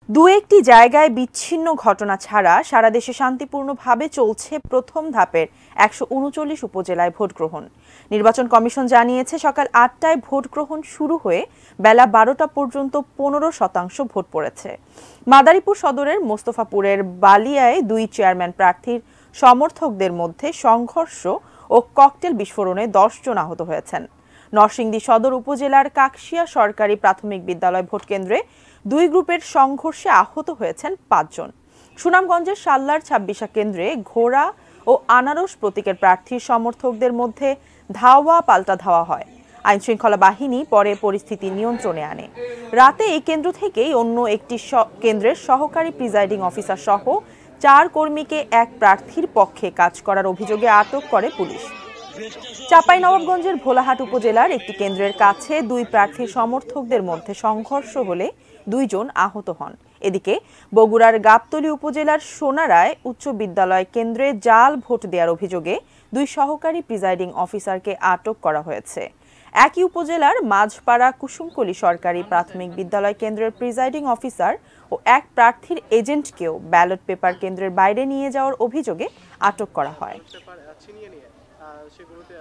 দু একটি জায়গায় বিচ্ছিন্ন ঘটনা ছাড়া সারা দেশে শান্তিপূর্ণভাবে চলছে প্রথম ধাপের ১৩৯ উপজেলায় ভোট গ্রহণ। নির্বাচন কমিশন জানিয়েছে, সকাল ৮টায় ভোট গ্রহণ শুরু হয়ে বেলা ১২টা পর্যন্ত ১৫% ভোট পড়েছে। মাদারীপুর সদরের মোস্তফাপুরের বালিয়ায় ২ চেয়ারম্যান প্রার্থীর সমর্থকদের মধ্যে সংঘর্ষ ও ককটেল বিস্ফোরণে ১০ জন আহত হয়েছেন। নরসিংদী সদর উপজেলার কাকশিয়া সরকারি প্রাথমিক বিদ্যালয় ভোটকেন্দ্রে ২ গ্রুপের সংঘর্ষে আহত হয়েছেন ৫ জন। সুনামগঞ্জের সাল্লার ২৬ কেন্দ্রে ঘোড়া ও আনারস প্রতীকের প্রার্থীর সমর্থকদের মধ্যে ধাওয়া পাল্টা ধাওয়া হয়। আইনশৃঙ্খলা বাহিনী পরে পরিস্থিতি নিয়ন্ত্রণে আনে। রাতে এই কেন্দ্র থেকেই অন্য একটি কেন্দ্রের সহকারী প্রিজাইডিং অফিসার সহ ৪ কর্মীকে এক প্রার্থীর পক্ষে কাজ করার অভিযোগে আটক করে পুলিশ। চাঁপাইনবাবগঞ্জের ভোলাহাট উপজেলার একটি কেন্দ্রের কাছে ২ প্রার্থীর সমর্থকদের মধ্যে সংঘর্ষ হলে ২ জন আহত হন। এদিকে বগুড়ার গাবতলী উপজেলার সোনারায় উচ্চ বিদ্যালয় কেন্দ্রে জাল ভোট দেওয়ার অভিযোগে ২ সহকারী প্রিজাইডিং অফিসারকে আটক করা হয়েছে। একই উপজেলার মাঝপাড়া কুসুমকলি সরকারি প্রাথমিক বিদ্যালয় কেন্দ্রের প্রিজাইডিং অফিসার ও এক প্রার্থীর এজেন্টকেও ব্যালট পেপার কেন্দ্রের বাইরে নিয়ে যাওয়ার অভিযোগে আটক করা হয়। সেগুলোতে